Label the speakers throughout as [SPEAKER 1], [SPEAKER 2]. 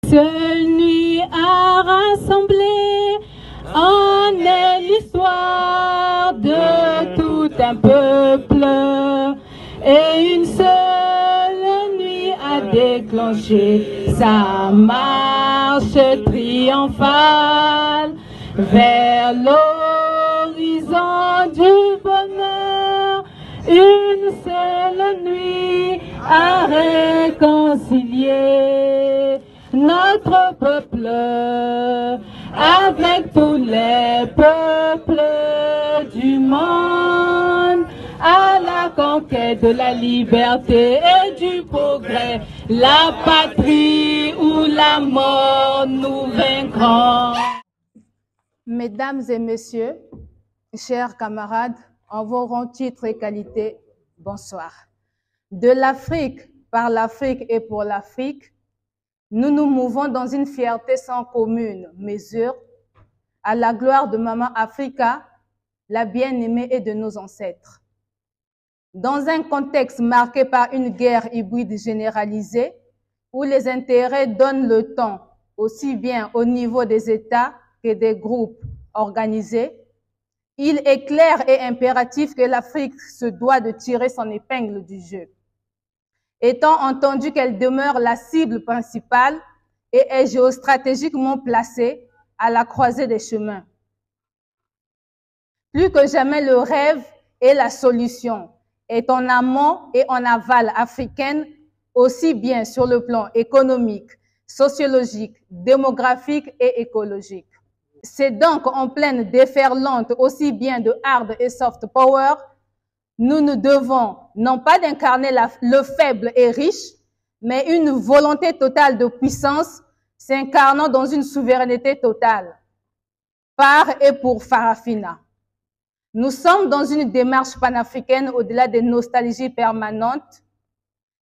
[SPEAKER 1] Seule nuit à rassembler en est l'histoire de tout un peuple et une seule nuit a déclenché sa marche triomphale vers l'horizon du bonheur. Une seule nuit a réconcilié notre peuple avec tous les peuples du monde à la conquête de la liberté et du progrès, la patrie ou la mort nous vaincrons.
[SPEAKER 2] Mesdames et messieurs, chers camarades, en vos rangs, titres et qualités, bonsoir. De l'Afrique, par l'Afrique et pour l'Afrique, nous nous mouvons dans une fierté sans commune mesure à la gloire de Maman Africa, la bien-aimée et de nos ancêtres. Dans un contexte marqué par une guerre hybride généralisée, où les intérêts donnent le ton, aussi bien au niveau des États que des groupes organisés, il est clair et impératif que l'Afrique se doit de tirer son épingle du jeu. Étant entendu qu'elle demeure la cible principale et est géostratégiquement placée à la croisée des chemins. Plus que jamais, le rêve et la solution est en amont et en aval africaine, aussi bien sur le plan économique, sociologique, démographique et écologique. C'est donc en pleine déferlante aussi bien de hard et soft power, nous nous devons non pas d'incarner le faible et riche, mais une volonté totale de puissance s'incarnant dans une souveraineté totale, par et pour Farafina. Nous sommes dans une démarche panafricaine au-delà des nostalgies permanentes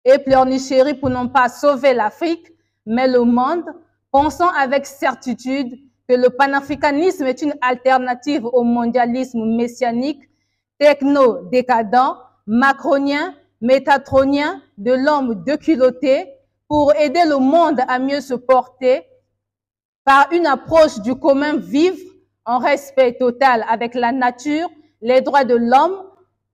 [SPEAKER 2] et pleurnichéries pour non pas sauver l'Afrique, mais le monde, pensant avec certitude que le panafricanisme est une alternative au mondialisme messianique, techno-décadent, macronien, métatronien de l'homme déculotté pour aider le monde à mieux se porter par une approche du commun vivre en respect total avec la nature, les droits de l'homme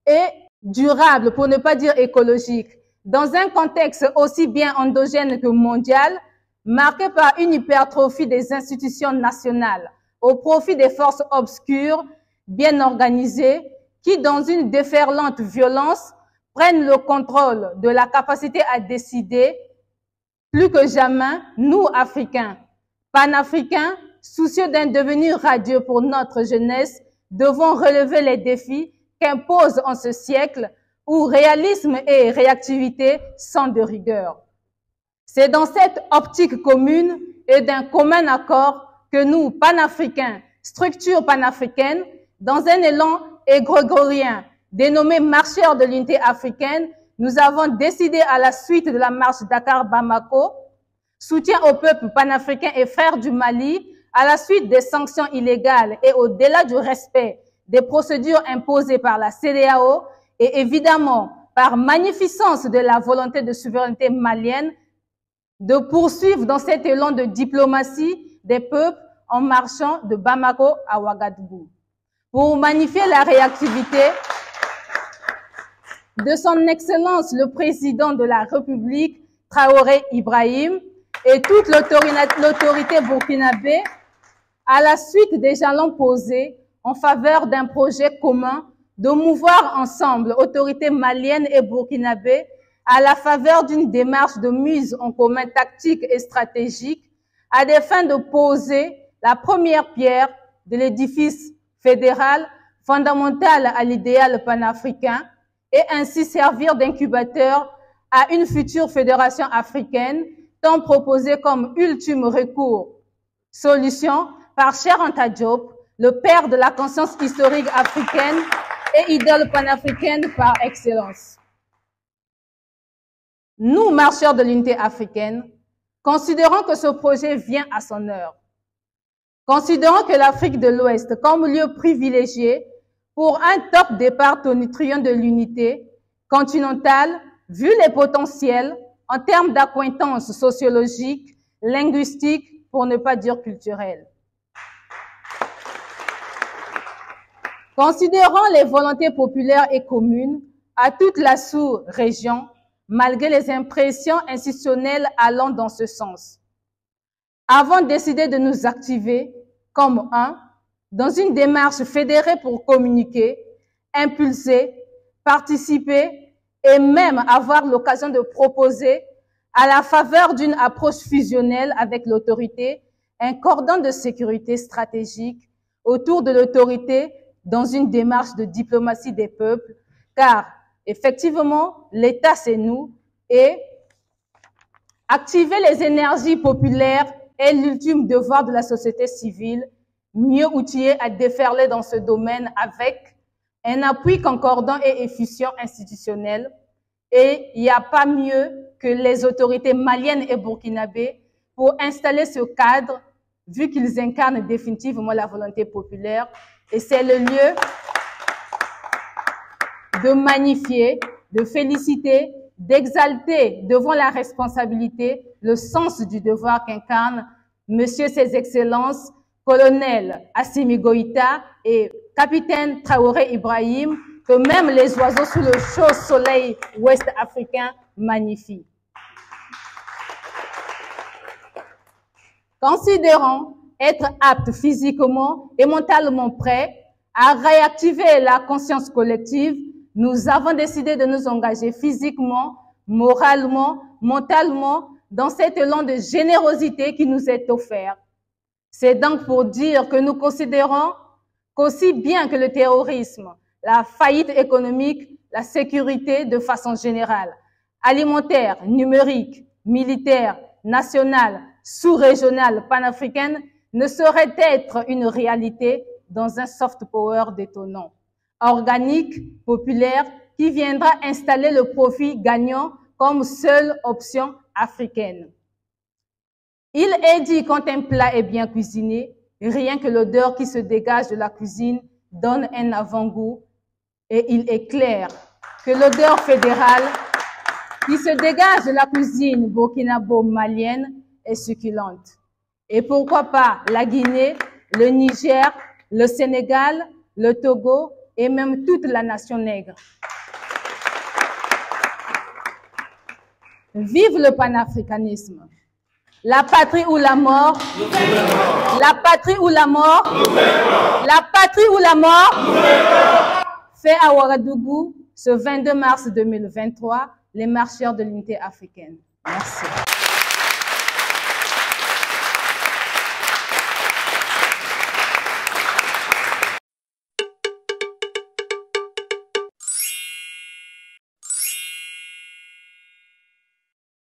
[SPEAKER 2] et durable, pour ne pas dire écologique, dans un contexte aussi bien endogène que mondial, marqué par une hypertrophie des institutions nationales au profit des forces obscures, bien organisées, qui, dans une déferlante violence, prennent le contrôle de la capacité à décider. Plus que jamais, nous, Africains, panafricains, soucieux d'un devenir radieux pour notre jeunesse, devons relever les défis qu'impose en ce siècle où réalisme et réactivité sont de rigueur. C'est dans cette optique commune et d'un commun accord que nous, panafricains, structures panafricaines, dans un élan égrégorien dénommé Marcheurs de l'unité africaine, nous avons décidé à la suite de la marche Dakar-Bamako, soutien au peuple panafricain et frères du Mali, à la suite des sanctions illégales et au-delà du respect des procédures imposées par la CEDEAO et évidemment par magnificence de la volonté de souveraineté malienne, de poursuivre dans cet élan de diplomatie des peuples en marchant de Bamako à Ouagadougou. Pour magnifier la réactivité de son Excellence le Président de la République, Traoré Ibrahim, et toute l'autorité burkinabé, à la suite des jalons posés en faveur d'un projet commun de mouvoir ensemble autorités maliennes et burkinabé à la faveur d'une démarche de mise en commun tactique et stratégique à des fins de poser la première pierre de l'édifice fédéral fondamental à l'idéal panafricain et ainsi servir d'incubateur à une future fédération africaine tant proposée comme ultime recours. Solution par Cheikh Anta Diop, le père de la conscience historique africaine et idole panafricaine par excellence. Nous, marcheurs de l'unité africaine, considérons que ce projet vient à son heure. Considérons que l'Afrique de l'Ouest comme lieu privilégié pour un top départ tonitruant de l'unité continentale, vu les potentiels en termes d'acquaintance sociologique, linguistique, pour ne pas dire culturelle. Considérant les volontés populaires et communes à toute la sous-région, malgré les impressions institutionnelles allant dans ce sens, avons décidé de nous activer comme dans une démarche fédérée pour communiquer, impulser, participer et même avoir l'occasion de proposer, à la faveur d'une approche fusionnelle avec l'autorité, un cordon de sécurité stratégique autour de l'autorité dans une démarche de diplomatie des peuples, car effectivement, l'État c'est nous, et activer les énergies populaires est l'ultime devoir de la société civile, mieux outillée à déferler dans ce domaine avec un appui concordant et efficient institutionnel. Et il n'y a pas mieux que les autorités maliennes et burkinabées pour installer ce cadre, vu qu'ils incarnent définitivement la volonté populaire. Et c'est le lieu de magnifier, de féliciter, d'exalter devant la responsabilité le sens du devoir qu'incarnent Monsieur Ses Excellences, Colonel Assimi Goïta et Capitaine Traoré Ibrahim, que même les oiseaux sous le chaud soleil ouest africain magnifient. Considérant être apte physiquement et mentalement prêt à réactiver la conscience collective, nous avons décidé de nous engager physiquement, moralement, mentalement dans cet élan de générosité qui nous est offert. C'est donc pour dire que nous considérons qu'aussi bien que le terrorisme, la faillite économique, la sécurité de façon générale, alimentaire, numérique, militaire, nationale, sous-régionale, panafricaine, ne saurait être une réalité dans un soft power détonnant, organique, populaire, qui viendra installer le profit gagnant comme seule option africaine. Il est dit quand un plat est bien cuisiné, rien que l'odeur qui se dégage de la cuisine donne un avant-goût, et il est clair que l'odeur fédérale qui se dégage de la cuisine burkinabo-malienne est succulente. Et pourquoi pas la Guinée, le Niger, le Sénégal, le Togo et même toute la nation nègre. Vive le panafricanisme! La patrie ou la mort? La patrie ou la mort? La patrie ou la mort? Fait à Ouagadougou, ce 22 mars 2023, les marcheurs de l'unité africaine. Merci.